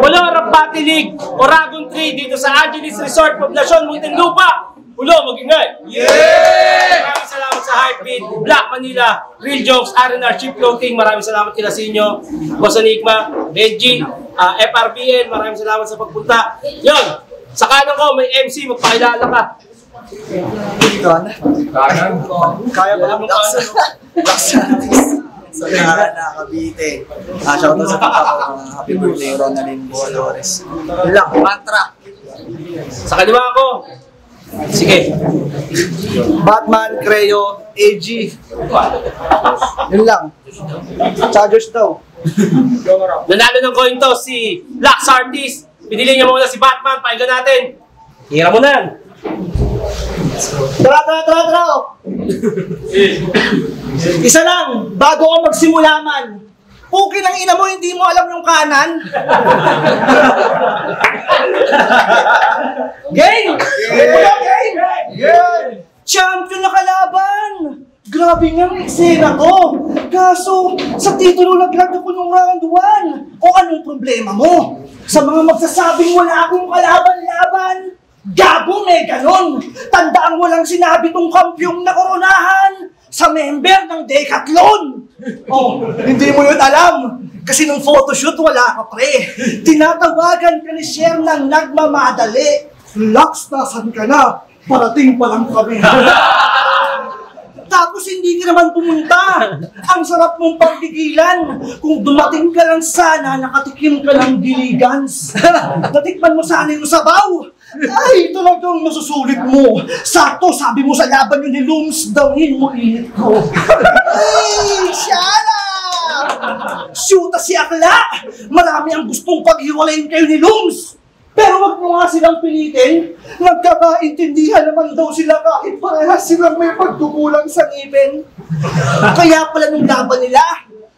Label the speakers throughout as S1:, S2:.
S1: Olorab Battle League, Oragon 3 dito sa Angeles Resort, Poblacion, Muntinlupa. Ulo, mag-ingay! Yeah! Maraming salamat sa Heartbeat, Black Manila, Real Jokes, R&R, Cheap Clothing. Maraming salamat kila sa inyo. Boss Enigma, Benji, FRBN, maraming salamat sa pagpunta. Yun, sa kanan ko may MC, magpakilala ka. Kaya pa lang mukha
S2: sa Cavite. Shoutout sa papa ko. Happy birthday, Ronaldin Buadores. Yun lang, mantra.
S1: Sa kaliwa ko. Sige.
S2: Batman, Creo, AG. Yun lang. Chargers daw.
S1: Nanalo ng coin toss si Lax Artist. Pinili niya muna si Batman. Pakinggan natin. Hira mo na yan.
S2: Tara! Isa lang, bago ako magsimula man. Puki ng ina mo, hindi mo alam yung kanan. Game! Game! Champion na kalaban! Grabe nga ang eksena ko. Kaso, sa titulo naglag ako nung round 1. O anong problema mo? Sa mga magsasabing wala akong kalaban-laban, gago may ganon. Tandaan mo lang sinabi tong kampyong na koronahan sa member ng Decathlon. Oh, hindi mo yun alam. Kasi nung photoshoot, wala ka pre. Tinatawagan ka ni Sher ng nagmamadali. Lux, nasan ka na? Parating pa lang kami. Tapos hindi ka naman pumunta. Ang sarap mong pagtigilan. Kung dumating ka lang sana, nakatikim ka ng diligans. Natikman mo sana yung sabaw. Ay, talagang masusulit mo. Sakto, sabi mo sa laban yun ni Looms, dawin mo init ko. Ay, Shana! Shoota si Akla! Marami ang gustong paghiwalayin kayo ni Looms. Pero wag mo nga silang pilitin. Nagkakaintindihan naman daw sila kahit parehas silang may pagkukulang sa ngipin. Kaya pala nung laban nila,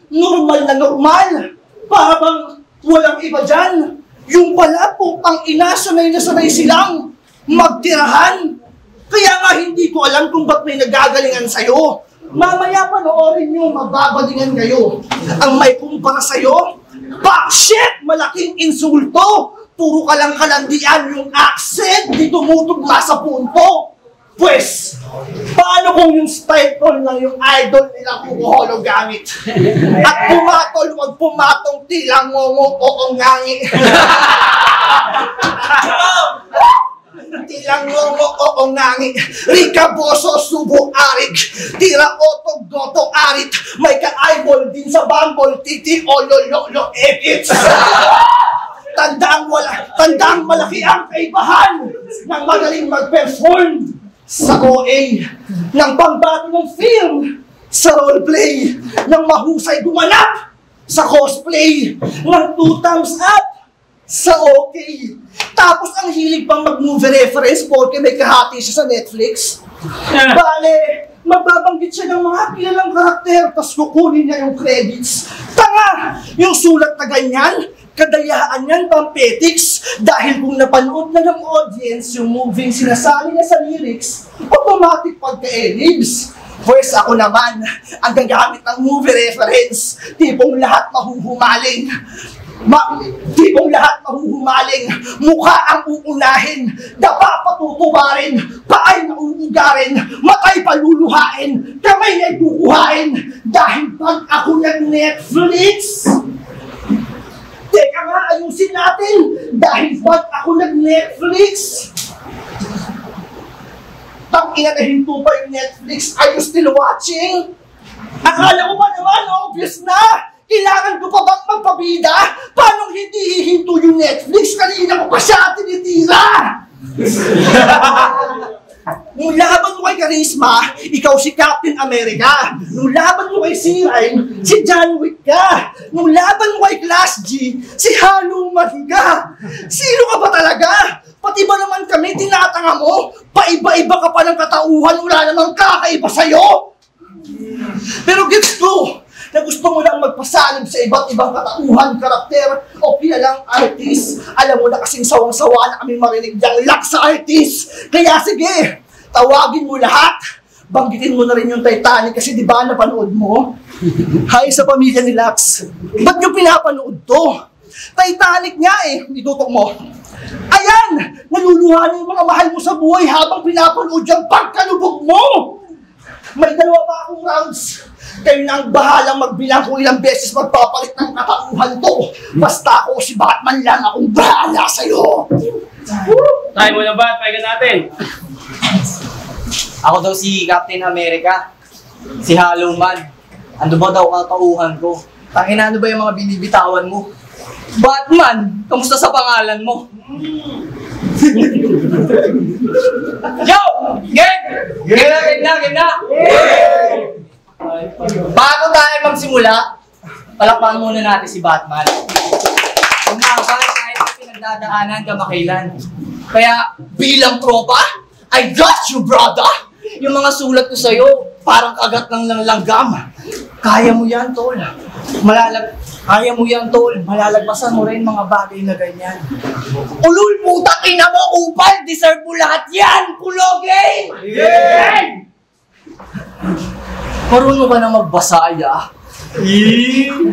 S2: normal na normal. Para bang walang iba dyan. Yung pala po, ang inasanay na sanay silang magtirahan. Kaya nga hindi ko alam kung ba't may nagagalingan sa'yo. Mamaya panoorin nyo, mababalingan kayo. Ang may kumpara sa'yo, shit! Malaking insulto! Puro ka lang kalandian yung accent, di tumutugma sa punto. Pwes, paano kung yung style ko lang yung idol nilang kukuholo gamit? At pumatol, wag pumatong tilang ngongo o ngangi. Tilang ngongo o ngangi. Rika Boso, Subo, Arik. Tira, Otog, Goto, Arit. May ka-eyeball din sa bambol. Titi, Olololo, Edits. Tandang malaki ang kaibahan ng magaling mag-perform sa OA, ng pangbato ng film, sa roleplay, ng mahusay gumanap sa cosplay, ng 2 thumbs up sa okay. Tapos ang hilig pang mag-movie reference porque may kahati siya sa Netflix. Bale, magbabanggit siya ng mga kilalang karakter tapos kukunin niya yung credits. Tanga! Yung sulat na ganyan, kadayaan yan, pampetics, dahil kung napanood na ng audience yung moving sinasali niya sa lyrics, automatic pagka-elibs. Pwes ako naman, ang gagamit ng movie reference, tipong lahat mahuhumaling. Mukha ang uunahin, dapa patutubarin, paay na uugarin, matay paluluhain, kamay na ikukuhain, dahil pag ako nag-Netflix, teka nga, ayusin natin, dahil pag ako nag-Netflix, tangina na hinto pa yung Netflix, are you still watching? Akala ko pa naman, obvious na! Kailangan ko pa bang magpabida? Paano hindi hihinto yung Netflix? Kanina ko pa siya tinitira! Nung laban mo kay Charisma, ikaw si Captain America. Nung laban mo kay C-Rhyme, si John Wick ka. Nung laban mo kay Class G, si Hanuman ka. Sino ka ba talaga? Pati ba naman kami tinatanga mo? Paiba-iba ka pa ng katauhan, wala namang kakaiba sa'yo. Pero gets ko, na gusto mo lang magpasalim sa iba't ibang katauhan, karakter, o kilalang artist. Alam mo na kasing sawang-sawa na kami marinig diyang Lax Artist. Kaya sige, tawagin mo lahat. Banggitin mo na rin yung Titanic kasi di ba napanood mo? Hay sa pamilya ni Lax, ba't nyo pinapanood to? Titanic nga eh. Itutok mo. Ayan! Naluluha na yung mga mahal mo sa buhay habang pinapanood yung pagkalubog mo! May dalawa pa akong rounds. Kayo na ang bahalang magbilang kung ilang beses magpapalit ng katauhan to. Basta ako si Batman lang akong bahala sa'yo.
S1: Tayo mo na ba? Pahinga natin.
S3: Ako daw si Captain America. Si Hollow Man. Ano ba daw katauhan ko? Tangina, ano ba yung mga binibitawan mo? Batman! Kamusta sa pangalan mo? Yo! Gang! Game na! Bago tayo magsimula, palakpakan muna natin si Batman. Umaban kahit na pinagdadaanan kamakailan. Kaya bilang tropa, I got you, brother! Yung mga sulat ko sa'yo, parang kagat ng langgam. Kaya mo yan, tol. Kaya mo yan, tol. Malalagpasan mo rin mga bagay na ganyan. Ulul, puta, ina mo, upal! Deserve mo lahat yan, puloge! Yeah! Marunong ka na magbasaya.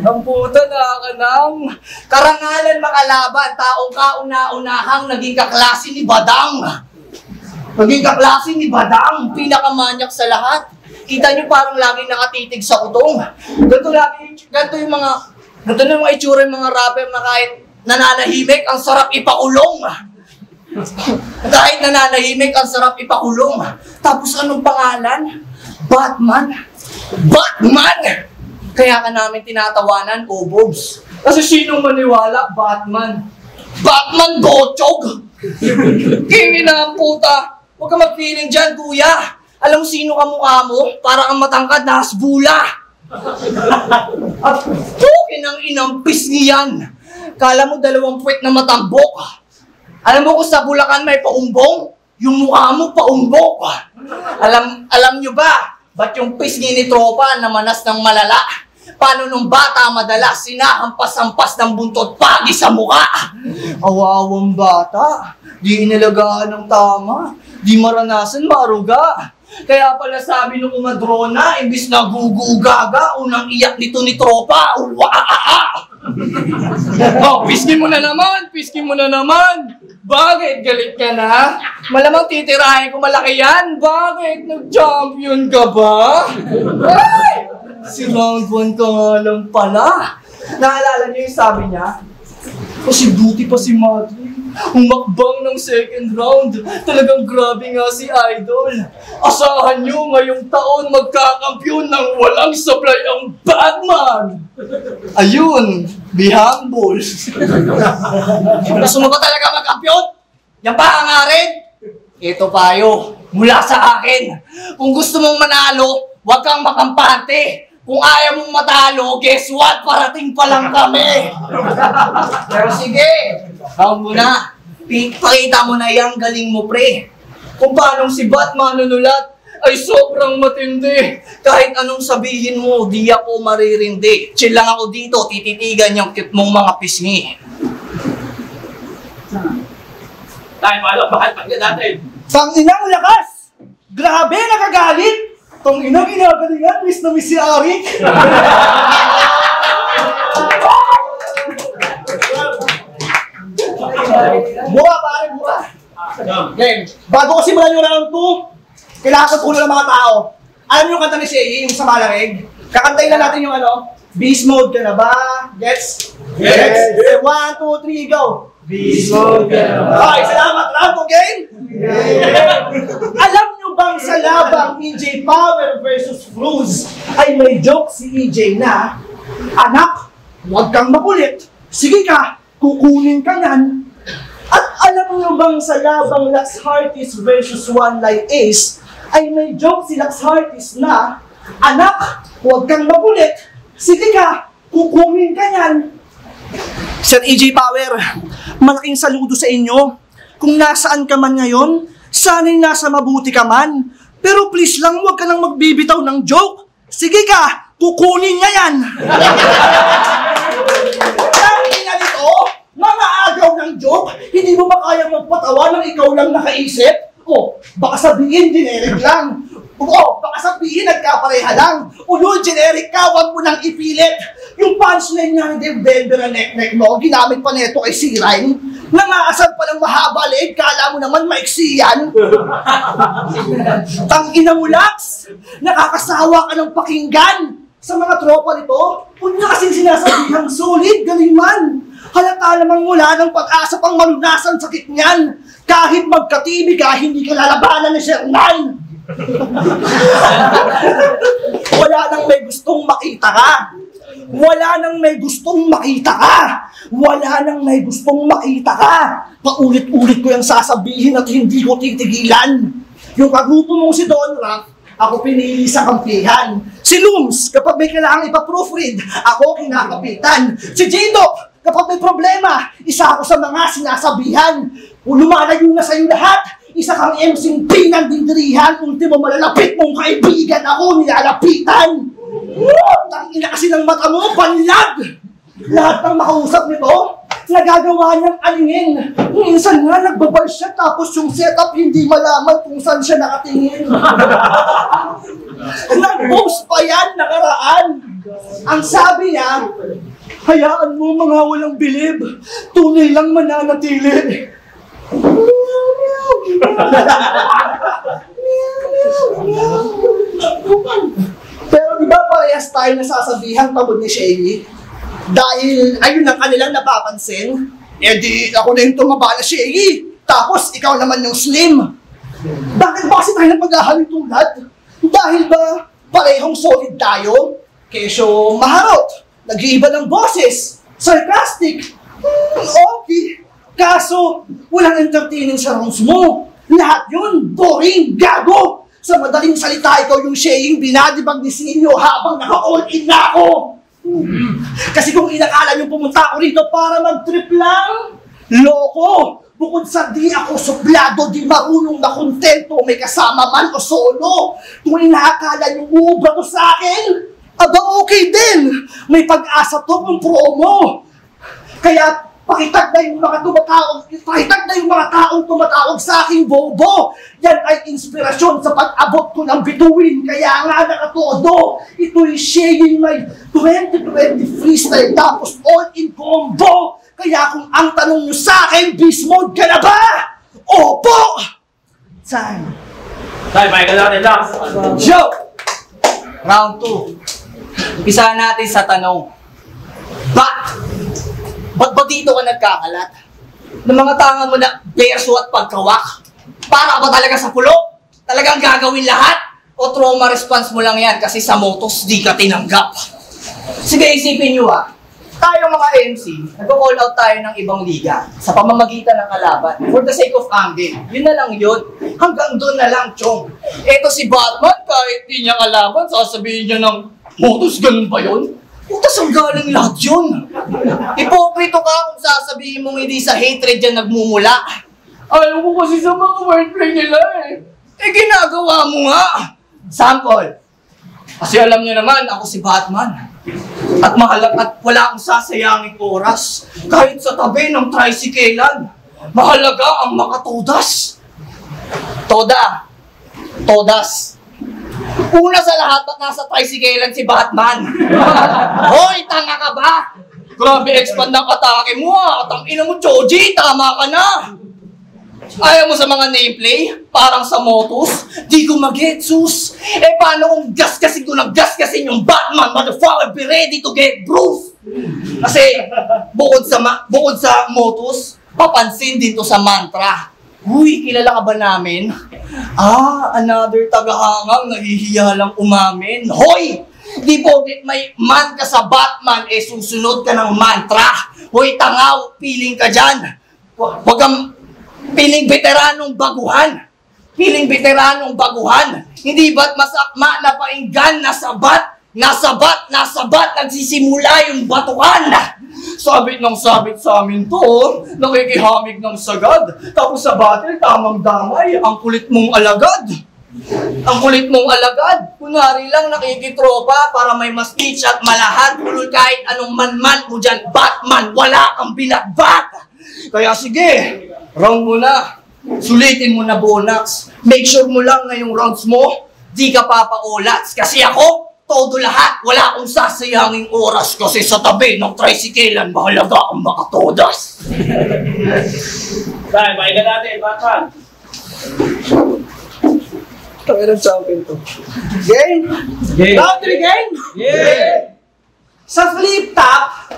S3: Ang puta na ka nang karangalan makalaban, taong kauna-unahang naging kaklase ni Badang. Naging kaklase ni Badang, pinakamanyak sa lahat. Kita niyo parang laging nakatitig sa utong. Ganito yung mga itsura yung mga rapper na kahit nananahimik, ang sarap ipakulong. Kahit nananahimik, ang sarap ipakulong. Tapos anong pangalan? Batman. Kaya ka namin tinatawanan, Bobs. Kasi sinong maniwala? Batman Bochog! Kingin na ang puta! Huwag ka mag-feeling dyan, kuya! Alam mo sino ka mukha mo? Para kang matangkad na hasbula! At pukin ang inampis niyan! Kala mo 2 puwet na matambok! Alam mo kung sa Bulacan may paumbong? Yung mukha mo paumbok! Alam nyo ba? Ba't yung pisngi ni tropa na manas ng malala? Paano nung bata madalas sinahampas-hampas ng buntot pagi sa mukha? Awawang bata, di inalagaan ng tama, di maranasan maruga. Kaya pala sabi nung umadrona, imbis na gugugaga, unang iyak nito ni tropa, Oh, piskin mo na naman! Bakit? Galit ka na? Malamang titirahin ko malaki yan. Bakit? Nag-champion ka ba? Ay! Si round 1 ka nga lang pala. Naalala niyo yung sabi niya? Kasi buti pa si Madrid. Umakbang ng 2nd round. Talagang grabe nga si Idol. Asahan niyo ngayong taon magkakampyon ng walang sablay ang Batman. Ayun, be humble. Gusto mo ba talaga magkampyon? Yan pa hangarin? Ito payo, mula sa akin. Kung gusto mong manalo, huwag kang makampante. Kung ayaw mong matalo, guess what? Parating pa lang kami. Pero sige, round mo na. Pakita mo na yung galing mo, pre. Kung paano si Batman nanulat, ay sobrang matindi. Kahit anong sabihin mo, di ako maririndi. Chill lang ako dito, tititigan yung cute mong mga pisngi.
S1: Tayo mo, bakit pagka natin?
S2: Panginang lakas! Grabe, nakagalit! Tong inang ginagalingan, miss na miss si Arik. Buha, pare, buha. Game. Bago ko simulan yung round 2, kailangan ko tulong ng mga tao. Alam niyo yung kanta ni Shay, yung sa Malamig? Kakantayin na natin yung Beast Mode ka na ba? Gets? Yes! 1, 2, 3, go!
S3: Beast Mode ka na ba?
S2: Okay, salamat. Round 2 game? Alam nyo bang sa labang EJ Power versus Cruz ay may joke si EJ na, anak, huwag kang makulit. Sige ka, kukunin ka yan. At alam nyo bang sa labang Lax Hearties versus One Lie Ace ay may joke si Lax Hearties na, anak, huwag kang makulit. Sige ka, kukunin ka yan. Sir EJ Power, malaking saludo sa inyo. Kung nasaan ka man ngayon, sana'y nasa mabuti ka man. Pero please lang, huwag ka nang magbibitaw ng joke. Sige ka, kukunin niya yan. Sabi na dito, mga agaw ng joke, hindi mo ba kayang magpatawa nang ikaw lang nakaisip? O, baka sabihin generic lang. O, baka sabihin nagkapareha lang. Ulul, generic ka, huwag mo nang ipilit. Yung punchline niya ni Denver na nek-nek mo, ginamit pa neto kay C-Rhyme. Nangaasal pa ng mahaba leeg, kala mo naman maiksi yan. Tangina mo, Lax! Nakakasawa ka ng pakinggan sa mga tropa nito. Huwag niya kasing sinasabihang sulit, galing man. Halata namang wala ng pag-asa pang malunasan sakit niyan. Kahit magka-TV ka, hindi ka lalabanan ni Shernan. Wala nang may gustong makita ka. Wala nang may gustong makita ka. Wala nang may gustong makita ka. Paulit-ulit ko yung sasabihin at hindi ko titigilan. Yung kagrupo mong si Don Raff, ako pinili sa kampihan. Si Looms, kapag may kailangang ipa-proofread, ako kinakapitan. Si J-Doc, kapag may problema, isa ako sa mga sinasabihan. Kung lumalayo na sa'yo lahat, isa kang MC'ng pinandindirihan. Ultimo malalapit mong kaibigan ako nilalapitan. Tangina kasi ng mata mo, panlag! Lahat ng makausap nito, nagagawa niyang alingin. Minsan nga nagbabal siya tapos yung setup hindi malaman kung saan siya nakatingin. Nag-post pa yan nakaraan. Ang sabi niya, hayaan mo mga walang bilib, tunay lang mananatili. Pero di ba parehas tayo nasasabihan pagod ni Shay? Dahil ayun ang kanilang napapansin, eh di ako na yung tumaba na Shay, tapos ikaw naman yung slim. Bakit ba kasi tayo napaghahalintulad? Dahil ba parehong solid tayo? Kesyo maharot, nag-iiba ng boses, sarcastic, okay. Kaso, walang entertaining sa rounds mo. Lahat yun, boring, gago. Sa madaling salita, ikaw yung Shaying binadibag ni Sinyo habang naka-all-in na ako. Kasi kung inakala nyo pumunta ako rito para mag-trip lang, loko. Bukod sa di ako suplado, di marunong na kontento, may kasama man o solo. Kung inaakala nyo ubra to sa akin, aba okay din. May pag-asa to kung promo. Kaya, pakitag na yung mga taong tumatawag sa aking bobo. Yan ay inspirasyon sa pag-abot ko ng bituin. Kaya nga nakatodo. Ito'y Shaying my 2020 freestyle tapos all-in combo. Kaya kung ang tanong nyo sa akin, beast mode ka na ba? Opo! Time.
S1: Tayo, may natin lang.
S3: Joke! Round 2. Umpisa natin sa tanong. Ba't ba dito ka nagkakalat? Ng mga tanga mo na berso at pagkawak? Para ba talaga sa pulo? Talagang gagawin lahat? O trauma response mo lang yan kasi sa motos di ka tinanggap? Sige, isipin nyo Tayong mga MC, nag-call out tayo ng ibang liga sa pamamagitan ng kalaban for the sake of angle. Yun na lang yun. Hanggang doon na lang, Chong. Eto si Batman, kahit di niya kalaban, sasabihin niya ng motos, ganun ba yun? Utas ang galing lahat yun. Hipokrito ka kung sasabihin mong hindi sa hatred yan nagmumula. Ayaw ko kasi sa mga wordplay nila ginagawa mo nga. Sample. Kasi alam niyo naman, ako si Batman. At mahalaga at wala akong sasayangin oras. Kahit sa tabi ng tricyclean. Mahalaga ang makatodas. Todas. Una sa lahat, ba't nasa tricyclean si Batman? Hoy, tanga ka ba? Grabe, expand ng atake mo Tangina mo, Choji, tama ka na. Ayaw mo sa mga nameplay? Parang sa motos? Di ko mag-getsus. Paano kung gaskasin ko ng gaskasin yung Batman? Motherfucker, be ready to get Bruce. Kasi, bukod sa motos, papansin dito sa mantra. Uy, kilala ka ba namin? Another tagahangang nahihiya lang umamin. Hoy! Di porket may man ka sa Batman, susunod ka ng mantra. Hoy, tangaw, piling ka dyan. Huwag kang piling veteranong baguhan. Hindi ba't masakma na painggan nasabat, nagsisimula yung batukan. Sabit sa amin to, nakikihamig ng sagad. Tapos sa battle, tamang damay, ang kulit mong alagad. Kunwari lang nakikitropa para may mas speech at malahat. Ulul kahit anong man mo dyan, Batman, wala kang binagbat. Kaya sige, round mo na. Sulitin mo na bonus. Make sure mo lang na yung rounds mo, di ka papaulats. Kasi ako, todo lahat, wala akong sasayanging oras kasi sa tabi ng tricyclean, mahalaga akong makatodas.
S1: Dahil, pahinga natin, Batman.
S3: Tangan ng champion to.
S2: Game?
S1: Game.
S2: Round 3 game?
S1: Yeah!
S2: Sa flip top,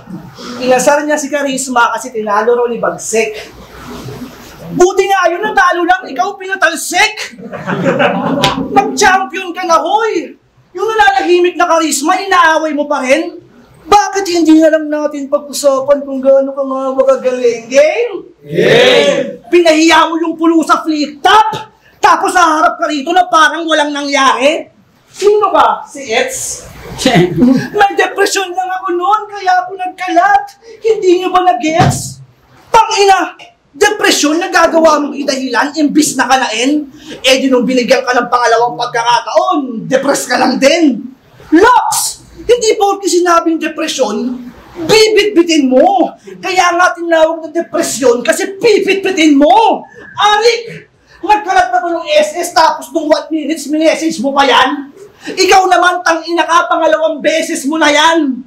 S2: inasar niya si Charisma kasi tinalo raw ni Bagsik. Buti nga yun, natalo lang, ikaw pinatalsik. Mag-champion ka na, hoy! Yung nalalahimik na Charisma, inaaway mo pa rin? Bakit hindi na lang natin pag-usapan kung gaano ka nga magagaling? Game?
S1: Game!
S2: Pinahiya mo yung pulo sa flip top, tapos haharap ka rito na parang walang nangyari? Sino ka? Si Eds? May depresyon lang ako noon, kaya ako nagkalat. Hindi niyo ba nag-gets? Tangina! Depresyon na gagawa mong idahilan, imbis na kanain? Eh di nung binigyan ka ng pangalawang pagkakataon, depress ka lang din. Lox! Hindi porke sinabing depresyon, bibit-bitin mo. Kaya nga tinawag na depresyon kasi pipit-bitin mo. Arik! Nagkalat na ko ng SS tapos nung 1 minutes, minessage mo pa yan? Ikaw naman, tangina ka, pangalawang beses mo na yan.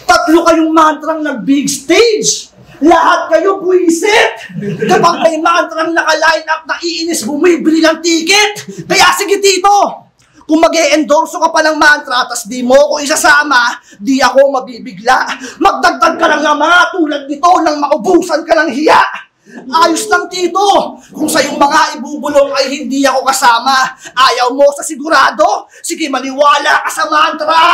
S2: 3 kayong mantrang nag-big stage. Lahat kayo buwisit. Kapag may mantrang naka-line up na iinis, bumibili ng ticket. Kaya sige tito, kung mag-e-endorso ka pa ng mantra, tas di mo ko isasama, di ako mabibigla. Magdagdag ka lang ng mga tulad nito nang maubusan ka ng hiya. Ayos lang tito, kung sa iyong mga ibubulong ay hindi ako kasama, ayaw mo sa sigurado, sige maniwala ka sa mantra!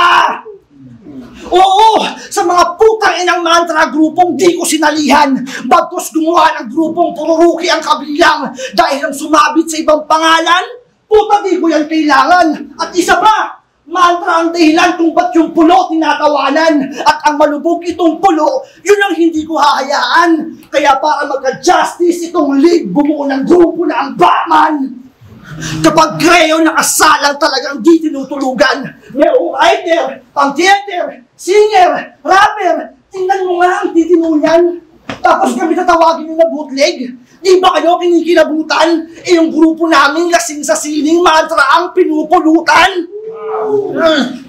S2: Oo, sa mga putang inang mantra grupong di ko sinalihan, bagkos gumawa ng grupong pururuki ang kabilang dahil ang sumabit sa ibang pangalan, puta di ko yan kailangan. At isa pa, mantra ang dahilan kung ba't yung pulo tinatawanan at ang malubog itong pulo, yun ang hindi ko hahayaan. Kaya para magka-justice itong league, bumuo ng grupo na ang Batman. Kapag Greo nakasalang talagang di tinutulugan, may writer, pang-theater, singer, rapper, tingnan mo nga ang titino niyan. Tapos kami tatawagin nyo na bootleg. Di ba kayo kinikilabutan? Eh yung grupo namin lasing sa sining mantra ang pinupulutan.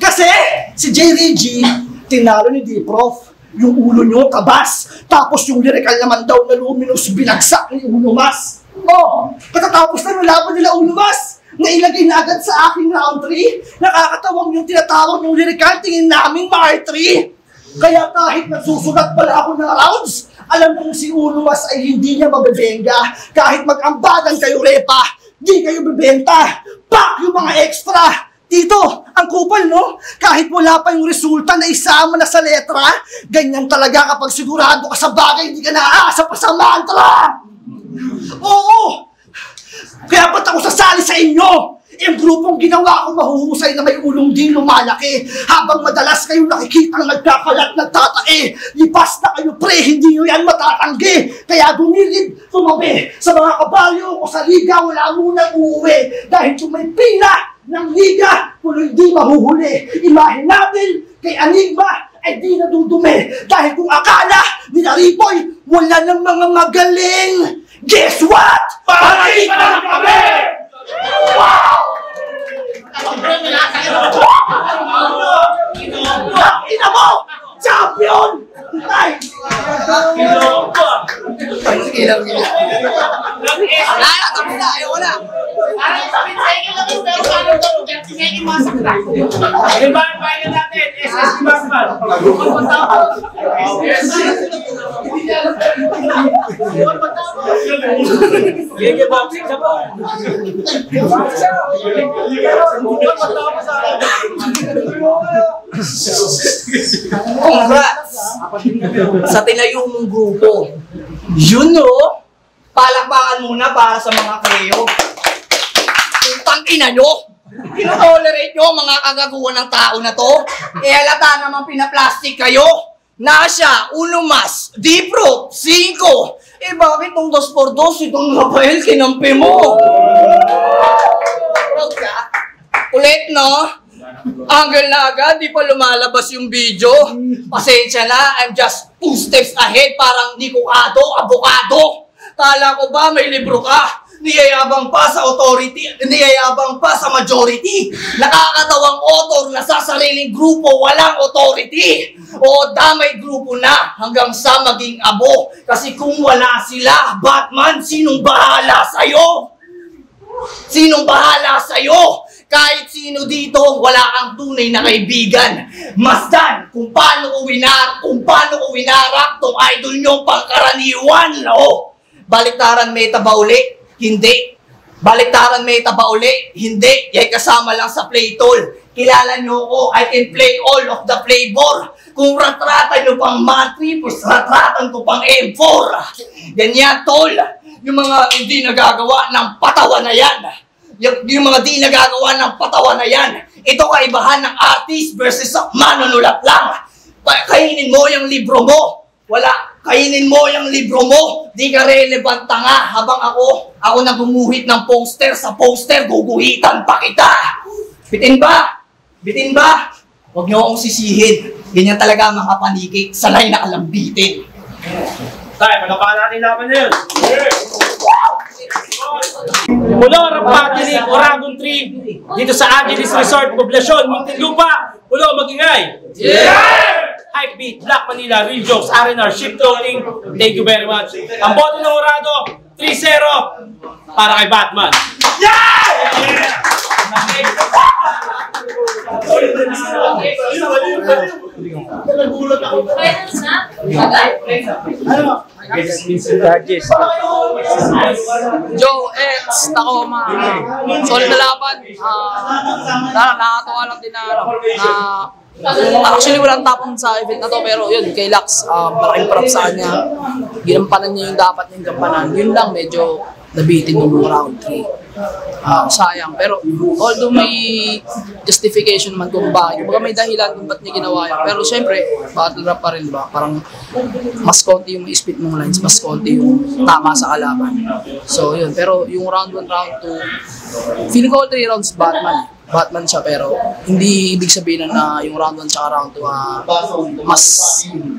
S2: Kasi si J. Reggie, tinalo ni D-Prof. Yung ulo nyo kabas. Tapos yung lyrical naman daw na luminous binagsak ni Uno Mas. Oh, katatapos na yung laban nila Uno Mas. Nailagay na agad sa aking round 3. Nakakatawang yung tinatawag yung lyrical, tingin namin ma-R3. Kaya kahit nagsusulat pala ako ng rounds, alam kong si Uno Mas ay hindi niya mabebenga. Kahit mag-ambagan kayo repa, di kayo bebenta. Pak yung mga extra. Tito, ang kupal, no? Kahit wala pa yung resulta na isama na sa letra, ganyan talaga kapag sigurado ka sa bagay, hindi ka naaasa pa sa mantra! Oo! Kaya ba't ako sasali sa inyo? Yung grupong ginawa ko mahuhusay na may ulong din lumalaki, habang madalas kayo nakikitang nagkakalat, nagtatae. Lipas na kayo pre, hindi nyo yan matatanggi. Kaya dumilid, tumabi. Sa mga kabalyo o sa liga, wala munang uuwi. Dahil kung may pila ng liga, tuloy di mahuhuli. Imahin natin kay Enigma ay di nadudumi. Dahil kung akala ni Ripoy, wala ng mga magaling. Guess what? Paris pa lang kami! Wow! Ina mo! Champion! Ay!
S3: Sige lang. Tapos na, ayaw na.
S4: Parang sabihin sa inyo lang pero paano ito? Sige, imasak na.
S1: Ibahan pahinga natin, SS Batman. Gege boxing sa po.
S3: Congrats sa tinayo mong grupo. Yun no, palakpakan muna para sa mga Creo. Putang ina nyo! Tinotolerate nyo mga kagaguhan ng tao na to? Eh halata naman pinaplastic kayo. Nasya, Uno Mas, D-Pro, 5. Eh bakit nung 2x2 itong Rafael kinampi mo? Proud ka? Ulit no? Angle na agad, di pa lumalabas yung video. Pasensya na, I'm just 2 steps ahead, parang di ko abogado. Kala ko ba may libro ka? niyayabang pa sa authority, niyayabang pa sa majority. Nakakatawang author na sa sariling grupo walang authority. O damay grupo na hanggang sa maging abo. Kasi kung wala sila, Batman, sinong bahala sa'yo? Sinong bahala sa'yo? Kahit sino dito, wala kang tunay na kaibigan. Masdan kung paano ko winarak tong idol nyong pangkaraniwan. O, baliktaran meta ba uli? Hindi. Baliktaran meta ba uli? Hindi. Yay kasama lang sa play tool. Kilala nyo ko, I can play all of the flavor. Kung ratratan nyo pang matripos, ratratan ko pang M4. Ganyan, tol. Yung mga hindi nagagawa ng patawan na yan. Yung mga di nagagawa ng patawan na yan. Ito kaibahan ng artist versus manunulat lang. Kainin mo yung libro mo. Wala. Kainin mo yung libro mo. Di ka relevant nga. Habang ako na gumuhit ng poster. Sa poster, guguhitan pa kita. Bitin ba? Bitin ba? Huwag niyo akong sisihin. Ganyan talaga mga paniki. Sanay na kalambitin.
S1: Tayo, panapahan natin laban na yun. Mula Rampatinig, Oragon 3, dito sa Angeles Resort, Poblasyon, Muntinlupa. Ulo, magingay! Yeah! Hypebeat, Black Manila, Real Jokes, R&R, Ship Clothing. Thank you very much. Ang boto ng Orado, 3-0 para kay Batman. Yeah!
S5: Joe X, Tacoma. Solid na laban. Nakakatawa lang din na actually walang tapon sa event na to, pero yun, kay Lax, malaking prop sa kanya. Ginampanan niya yung dapat niyang gampanan. Yun lang, medyo nabitin yung round 3. Sayang. Pero although may justification naman kung bakit, kumbaga may dahilan kung ba't niya ginawa yun. Pero syempre, battle rap pa rin ba? Parang mas konti yung spit mong lines, mas konti yung tama sa kalaban. So yun, pero yung round 1, round 2, feeling ko all 3 rounds Batman siya, pero hindi ibig sabihin na yung round 1 tsaka round 2 mas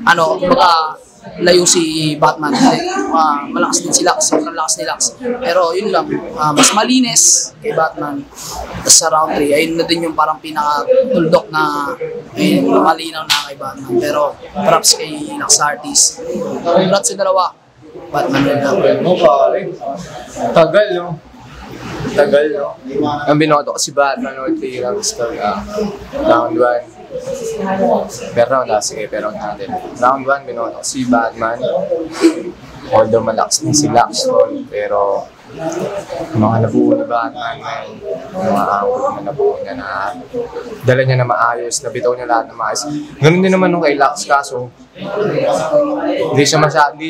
S5: kumbaga layo si Batman. Malakas din si Lax, malakas ni Lax. Pero yun lang, mas malinis kay Batman. Tapos sa round 3, ayun na din yung parang pinaka-tuldok na malinaw na kay Batman. Pero props kay Lax Artist. Congrats sa dalawa. Batman rin lang.
S6: Tagal, no? Ang binoto ko si Batman, no? 3 rounds to, round 1. Pero natin. Round 1, binoto ko si Batman. Although malakas din si Lax, pero mga nabuo ni Batman, mga award na nabuo niya na dala niya na maayos, nabitaw niya lahat na maayos. Ganun din naman nung kay Lax, kaso hindi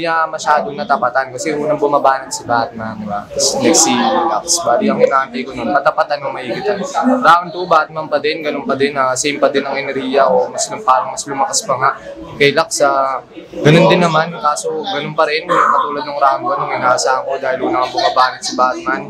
S6: niya masyadong natapatan kasi unang bumabanat si Batman, diba? Tapos next si Lax, bali ang inaantay ko nun, matapatan mo maigitan. Round 2, Batman pa din, ganun pa din, same pa din ang enerhiya o parang mas lumakas pa nga. Kay Lax, ganun din naman, kaso ganun pa rin, katulad ng round 1 nung inaasahan ko dahil unang bumabanat si Batman.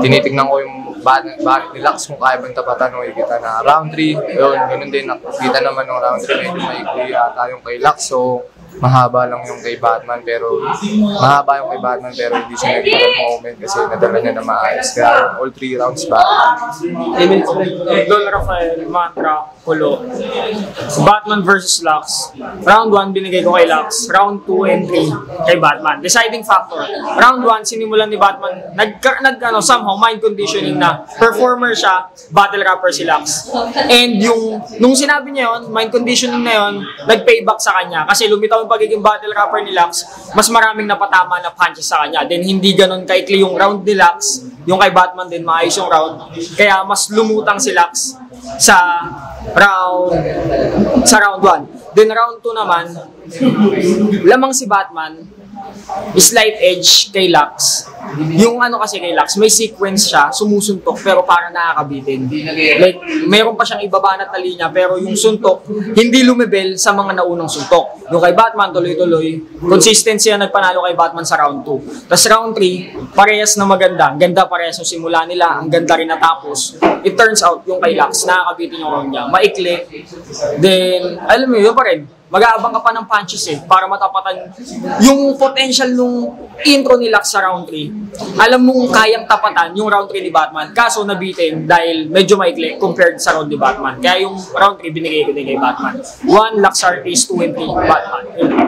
S6: Tinitignan ko yung banat ni Lax kung kaya bang tapatan o igitan na. Round 3, yun, ganun din, nakita naman ng round 3, medyo maikli yata yung kay Lax, so mahaba lang yung kay Batman, pero hindi siya nagparang moment kasi nadala niya na maayos. Kaya all 3 rounds Batman.
S7: Don Rafael, Mantra, Kulo. Batman versus Lax. Round 1 binigay ko kay Lax. Round 2 and 3 kay Batman. Deciding factor. Round 1 sinimulan ni Batman somehow mind conditioning na performer siya, battle rapper si Lax. And nung sinabi niya yun, mind conditioning na yun, nag-payback sa kanya kasi lumitaw yung pagiging battle rapper ni Lax, mas maraming napatama na punches sa kanya. Then hindi ganun kaikli yung round ni Lax, yung kay Batman din maayos yung round. Kaya mas lumutang si Lax sa round 1. Then round 2 naman, lamang si Batman, slight edge kay Lax. Yung kasi kay Lax, may sequence siya, sumusuntok pero parang nakakabitin. Like, meron pa siyang ibabanat na linya pero yung suntok, hindi lumibel sa mga naunang suntok. Yung kay Batman, tuloy-tuloy, consistency na nagpanalo kay Batman sa round 2. Tapos round 3, parehas na maganda. Ganda parehas yung simula nila, ang ganda rin natapos. It turns out, yung kay Lax, nakakabitin yung round niya. Maikli. Then, alam mo yun pa rin. mag-aabang ka pa ng punches eh, para matapatan yung potential nung intro ni Lux sa round 3. Alam mong kayang tapatan yung round 3 ni Batman, kaso nabitin dahil medyo maikli compared sa round ni Batman. Kaya yung round 3 binigay ko din kay Batman. 1, Lux Artist, 2 and 3, Batman.